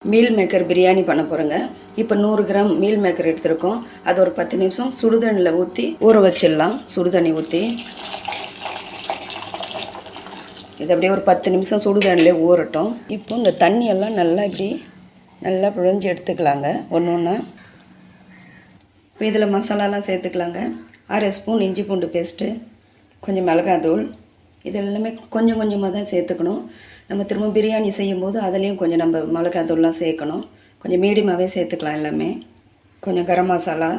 Meal maker biryani பண்ண போகிறோங்க. இப்போ 100 கிராம் மீல் மேக்கர் எடுத்துருக்கோம். அது ஒரு 10 நிமிஷம் சுடுதண்ணியில் ஊற்றி ஊற வச்சிடலாம். சுடுதண்ணி ஊற்றி இது அப்படியே ஒரு 10 நிமிஷம் சுடுதண்ணிலே ஊறட்டும். இப்போ இந்த தண்ணியெல்லாம் நல்லா பிழிஞ்சு எடுத்துக்கலாங்க ஒன்று ஒன்றா. இப்போ இதில் மசாலாலாம் சேர்த்துக்கலாங்க. 1/2 ஸ்பூன் இஞ்சி பூண்டு பேஸ்ட்டு, கொஞ்சம் மிளகாத்தூள். இது எல்லாமே கொஞ்சம் கொஞ்சமாக தான் சேர்த்துக்கணும். நம்ம திரும்ப பிரியாணி செய்யும்போது அதுலேயும் கொஞ்சம் நம்ம மிளகாத்தூள்லாம் சேர்க்கணும். கொஞ்சம் மீடியமாகவே சேர்த்துக்கலாம் எல்லாமே. கொஞ்சம் கரம் மசாலா,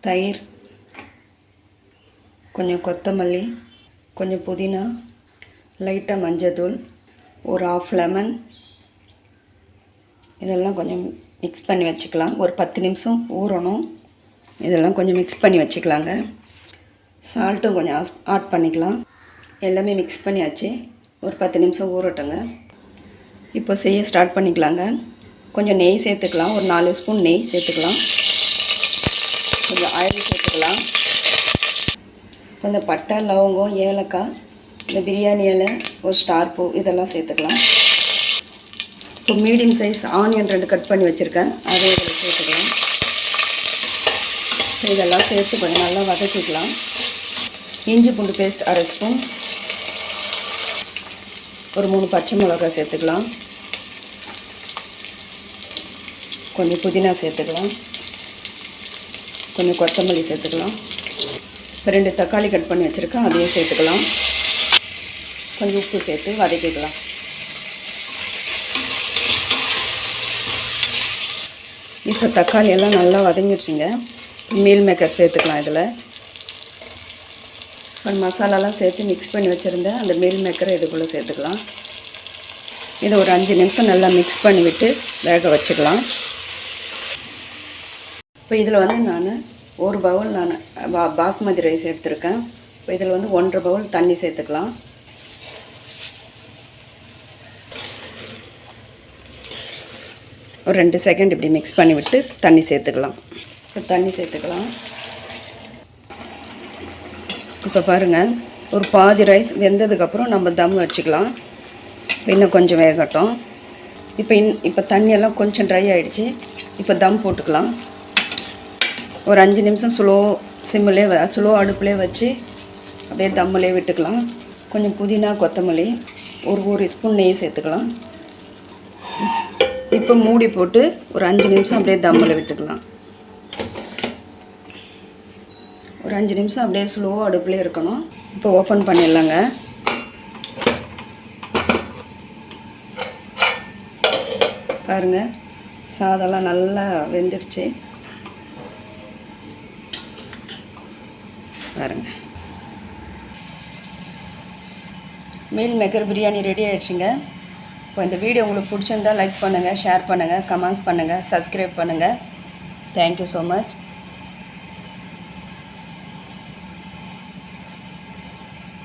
தயிர், கொஞ்சம் கொத்தமல்லி, கொஞ்சம் புதினா, லைட்டாக மஞ்சத்தூள், ஒரு 1/2 லெமன். இதெல்லாம் கொஞ்சம் மிக்ஸ் பண்ணி வச்சுக்கலாம். ஒரு 10 நிமிஷம் ஊறணும். இதெல்லாம் கொஞ்சம் மிக்ஸ் பண்ணி வச்சுக்கலாங்க. சால்ட்டும் கொஞ்சம் ஆட் பண்ணிக்கலாம். எல்லாமே மிக்ஸ் பண்ணியாச்சு. ஒரு 10 நிமிஷம் ஊறட்டுங்க. இப்போ செய்ய ஸ்டார்ட் பண்ணிக்கலாங்க. கொஞ்சம் நெய் சேர்த்துக்கலாம். ஒரு 4 ஸ்பூன் நெய் சேர்த்துக்கலாம். கொஞ்சம் ஆயில் சேர்த்துக்கலாம். கொஞ்சம் பட்டை, லவங்கம், ஏலக்காய், இந்த பிரியாணி இலை, ஒரு ஸ்டார் பூ இதெல்லாம் சேர்த்துக்கலாம். இப்போ மீடியம் சைஸ் ஆனியன் 2 கட் பண்ணி வச்சுருக்கேன். அதே இதில் சேர்த்துக்கலாம். இதெல்லாம் சேர்த்து கொஞ்சம் நல்லா வதக்கிக்கலாம். இஞ்சி பூண்டு பேஸ்ட் 1/2 ஸ்பூன், ஒரு 3 பச்சை மிளகாய் சேர்த்துக்கலாம். கொஞ்சம் புதினா சேர்த்துக்கலாம். கொஞ்சம் கொத்தமல்லி சேர்த்துக்கலாம். இப்போ 2 தக்காளி கட் பண்ணி வச்சுருக்கேன். அதையும் சேர்த்துக்கலாம். கொஞ்சம் உப்பு சேர்த்து வதக்கிக்கலாம். இப்போ தக்காளி எல்லாம் நல்லா வதங்கிடுச்சுங்க. மீல் மேக்கர் சேர்த்துக்கலாம். இதில் மசாலாலாம் சேர்த்து மிக்ஸ் பண்ணி வச்சுருந்தேன். அந்த மீல் மேக்கரை இதுக்குள்ளே சேர்த்துக்கலாம். இதை ஒரு 5 நிமிஷம் நல்லா மிக்ஸ் பண்ணிவிட்டு வேக வச்சுக்கலாம். இப்போ இதில் நான் ஒரு பவுல் பாஸ்மதி ரைஸ் எடுத்துருக்கேன். இப்போ இதில் 1/2 பவுல் தண்ணி சேர்த்துக்கலாம். ஒரு 2 செகண்ட் இப்படி மிக்ஸ் பண்ணிவிட்டு தண்ணி சேர்த்துக்கலாம். இப்போ தண்ணி சேர்த்துக்கலாம். இப்போ பாருங்கள், ஒரு பாதி ரைஸ் வெந்ததுக்கப்புறம் நம்ம தம் வச்சுக்கலாம். இன்னும் கொஞ்சம் வேகட்டும். இப்போ தண்ணியெல்லாம் கொஞ்சம் ட்ரை ஆகிடுச்சு. இப்போ தம் போட்டுக்கலாம். ஒரு 5 நிமிஷம் ஸ்லோ அடுப்புலேயே வச்சு அப்படியே தம்மிலே விட்டுக்கலாம். கொஞ்சம் புதினா, கொத்தமல்லி, ஒரு ஸ்பூன் நெய் சேர்த்துக்கலாம். இப்போ மூடி போட்டு ஒரு 5 நிமிஷம் அப்படியே தம்மில் விட்டுக்கலாம். ஒரு 5 நிமிஷம் அப்படியே ஸ்லோ அடுப்புலேயே இருக்கணும். இப்போ ஓப்பன் பண்ணிடலாங்க. பாருங்கள், சாதம்லாம் நல்லா வெந்துடுச்சு. பாருங்கள், மீல் மேக்கர் பிரியாணி ரெடி ஆகிடுச்சுங்க. இப்போ இந்த வீடியோ உங்களுக்கு பிடிச்சிருந்தால் லைக் பண்ணுங்கள், ஷேர் பண்ணுங்கள், கமெண்ட்ஸ் பண்ணுங்கள், சப்ஸ்கிரைப் பண்ணுங்கள். Thank you so much.